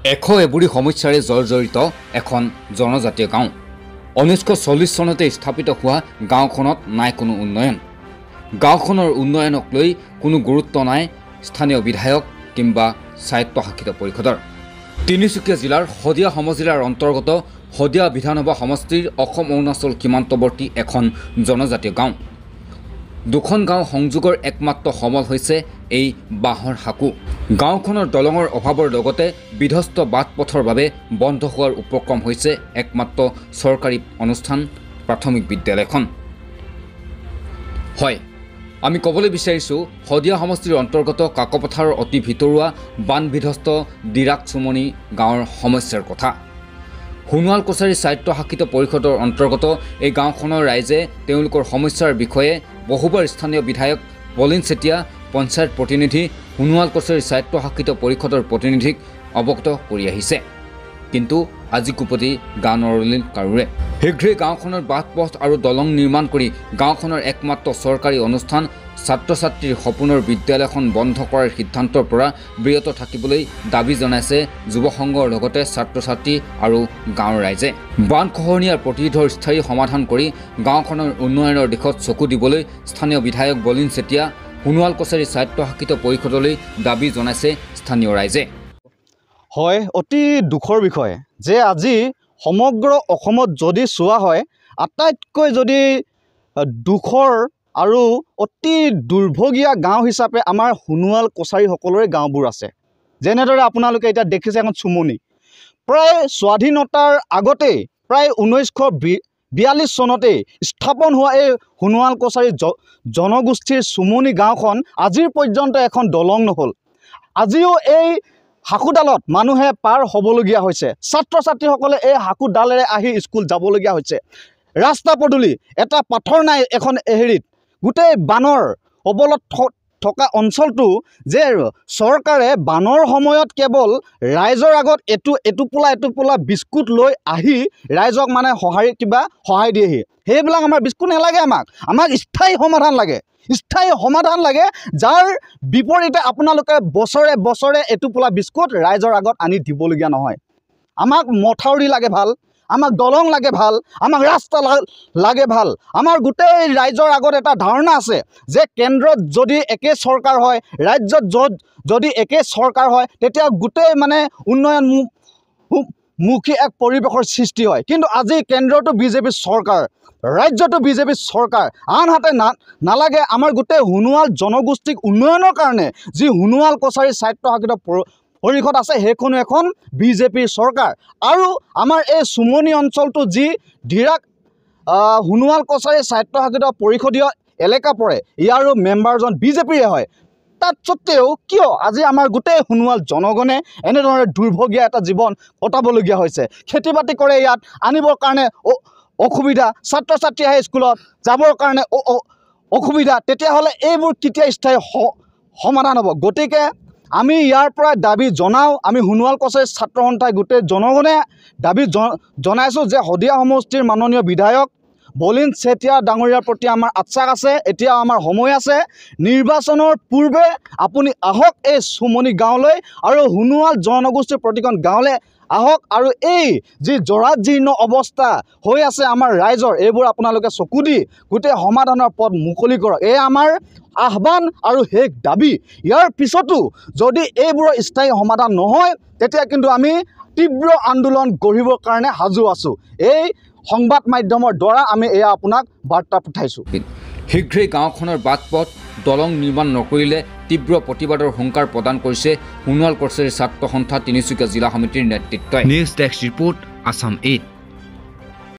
এশ এবুৰি সমস্যাৰে জৰ্জৰিত এখন জনজাতীয় গাঁও 1940 চনতে স্থাপিত হোৱা গাঁওখনত নাই কোনো উন্নয়ন গাঁওখনৰ উন্নয়নক লৈ কোনো গুৰুত্ব নাই স্থানীয় বিধায়ক কিংবা স্বায়ত্তশাসিত পৰিষদৰ তিনিচুকীয়া জিলাৰ হদিয়া সমজিলাৰ অন্তৰ্গত হদিয়া বিধানসভা সমষ্টিৰ অসম অৰুণাচল সীমান্তৱৰ্তী এখন জনজাতীয় গাঁও দুখন গাঁও সংযোগৰ একমাত্ৰ সমল হৈছে এই বাঁহৰ হাকু গাঁওখনৰ দলঙৰ অভাৱৰ লগতে বিধ্বস্ত বাটপথৰ বাবে বন্ধ হোৱাৰ উপক্ৰম হৈছে একমাত্ৰ চৰকাৰী অনুষ্ঠান প্ৰাথমিক বিদ্যালয়খন হয় আমি ক'বলৈ বিচাৰিছো হদিয়া সমষ্টিৰ অন্তৰ্গত কাকপথাৰৰ অতি ভিতৰুৱা বান বিধ্বস্ত দিৰাক চুমনি গাঁৱৰ সমস্যাৰ কথা হুনুৱাল কছাৰী স্বায়ত্তশাসিত পৰিষদৰ অন্তৰ্গত এই গাঁওখনৰ ৰাইজে তেওঁলোকৰ সমস্যাৰ বিষয়ে বহুবাৰ স্থানীয় বিধায়ক বলিন চেতিয়া পঞ্চায়ত প্ৰতিনিধি হুনুৱাল কছাৰী স্বায়ত্তশাসিত পৰিষদৰ প্ৰতিনিধিক অৱগত কৰি আহিছে কিন্তু আজি কুপতি গাঁও নৰলিল কাৰুৰে শীঘ্ৰে গাঁওখনৰ বাটপথ আৰু দলং নিৰ্মাণ কৰি গাঁওখনৰ একমাত্ৰ চৰকাৰী অনুষ্ঠান ছাত্ৰ ছাত্ৰীৰ সপোনৰ বিদ্যালয়খন বন্ধ কৰাৰ সিদ্ধান্তৰ পৰা বিৰত থাকিবলৈ দাবী জনাইছে যুৱ সংঘৰ লগতে ছাত্ৰ ছাত্ৰী আৰু গাঁৱৰ ৰাইজে বান খহনীয়াৰ প্ৰতিৰোধৰ স্থায়ী সমাধান কৰি গাঁওখনৰ উন্নয়নৰ দিশত চকু দিবলৈ স্থানীয় বিধায়ক বলিন চেতিয়া হুনুৱাল কছাৰী স্বায়ত্তশাসিত পৰিষদলৈ দাবী জনাইছে স্থানীয় ৰাইজে হয় অতি দুখৰ বিষয় যে আজি সমগ্ৰ অসমত যদি চোৱা হয় আটাইতকৈ যদি দুখৰ আৰু অতি দুৰ্ভগীয়া গাঁও হিচাপে আমাৰ হুনুৱাল কছাৰী সকলোৰে গাঁওবোৰ আছে যেনেদৰে আপোনালোকে এতিয়া দেখিছে এখন চুমনি প্ৰায় স্বাধীনতাৰ আগতে প্ৰায় 1942 চনতে স্থাপন হোৱা এই হুনুৱাল কছাৰী জনগোষ্ঠীৰ চুমনি গাঁওখন আজিৰ পৰ্যন্ত এখন দলং নহ'ল আজিও এই হাকুডালত মানুহে পাৰ হ'বলগীয়া হৈছে ছাত্ৰ ছাত্ৰীসকলে এই হাকুডালেৰে আহি স্কুল যাবলগীয়া হৈছে ৰাস্তা পদূলি এটা পাথৰ নাই এখন হেৰিত গোটেই বানৰ অবলত থকা অঞ্চলটো যে চৰকাৰে বানৰ সময়ত কেৱল ৰাইজৰ আগত এটোপোলা বিস্কুট লৈ আহি ৰাইজক মানে সহায় দিয়েহি সেইবিলাক আমাৰ বিস্কুট নালাগে আমাক স্থায়ী সমাধান লাগে যাৰ বিপৰীতে আপোনালোকে বছৰে বছৰে এটোপোলা বিস্কুট ৰাইজৰ আগত আনি দিবলগীয়া নহয় আমাক মথাউৰি লাগে ভাল আমাক দলং লাগে ভাল আমাক ৰাস্তা লাগে ভাল আমাৰ গোটেই ৰাইজৰ আগত এটা ধাৰণা আছে যে কেন্দ্ৰত যদি একে চৰকাৰ হয় ৰাজ্যত যদি একে চৰকাৰ হয় তেতিয়া গোটেই মানে উন্নয়নমুখী এক পৰিৱেশৰ সৃষ্টি হয় কিন্তু আজি কেন্দ্ৰটো বিজেপি চৰকাৰ ৰাজ্যটো বিজেপি চৰকাৰ আনহাতে নালাগে আমাৰ গোটেই হুনুৱাল জনগোষ্ঠীক উন্নয়নৰ কাৰণে যি হুনুৱাল কছাৰী স্বায়ত্তশাসিত পৰিষদ আছে সেইখনো এখন বিজেপিৰ চৰকাৰ আৰু আমাৰ এই চুমনি অঞ্চলটো যি দিৰাক হুনুৱাল কছাৰী স্বায়ত্তশাসিত পৰিষদীয় এলেকা পৰে ইয়াৰো মেম্বাৰজন বিজেপিৰে হয় তাত সত্ত্বেও কিয় আজি আমাৰ গোটেই হুনুৱাল জনগণে এনেধৰণে দুৰ্ভগীয়া এটা জীৱন কটাবলগীয়া হৈছে খেতি বাতি কৰে ইয়াত আনিবৰ কাৰণে অসুবিধা ছাত্ৰ ছাত্ৰী আহে স্কুলত যাবৰ কাৰণে অসুবিধা তেতিয়াহ'লে এইবোৰ কেতিয়া স্থায়ী সমাধান হ'ব গতিকে আমি ইয়াৰ পৰা দাবী জনাওঁ আমি হুনুৱাল কছাৰী ছাত্ৰ সন্থাই গোটেই জনগণে দাবী জনাইছোঁ যে হদিয়া সমষ্টিৰ মাননীয় বিধায়ক বলিন চেতিয়া ডাঙৰীয়াৰ প্ৰতি আমাৰ আশ্বাস আছে এতিয়া আমাৰ সময় আছে নিৰ্বাচনৰ পূৰ্বে আপুনি আহক এই চুমনি গাঁৱলৈ আৰু হুনুৱাল জনগোষ্ঠীৰ প্ৰতিখন গাঁৱলৈ আহক আৰু এই যি জৰাজীৰ্ণ অৱস্থা হৈ আছে আমাৰ ৰাইজৰ এইবোৰ আপোনালোকে চকু দি গোটেই সমাধানৰ পথ মুকলি কৰক এই আমাৰ আহ্বান আৰু শেষ দাবী ইয়াৰ পিছতো যদি এইবোৰৰ স্থায়ী সমাধান নহয় তেতিয়া কিন্তু আমি তীব্ৰ আন্দোলন গঢ়িবৰ কাৰণে সাজু আছোঁ এই সংবাদ মাধ্যমৰ দ্বাৰা আমি এয়া আপোনাক বাৰ্তা পঠাইছোঁ শীঘ্ৰেই গাঁওখনৰ বাটপথ দলং নিৰ্মাণ নকৰিলে তীব্ৰ প্ৰতিবাদৰ হুংকাৰ প্ৰদান কৰিছে হুনুৱাল কছাৰী ছাত্ৰ সন্থা তিনিচুকীয়া জিলা সমিতিৰ নেতৃত্বই নিউজ ডেস্ক ৰিপৰ্ট আছাম 8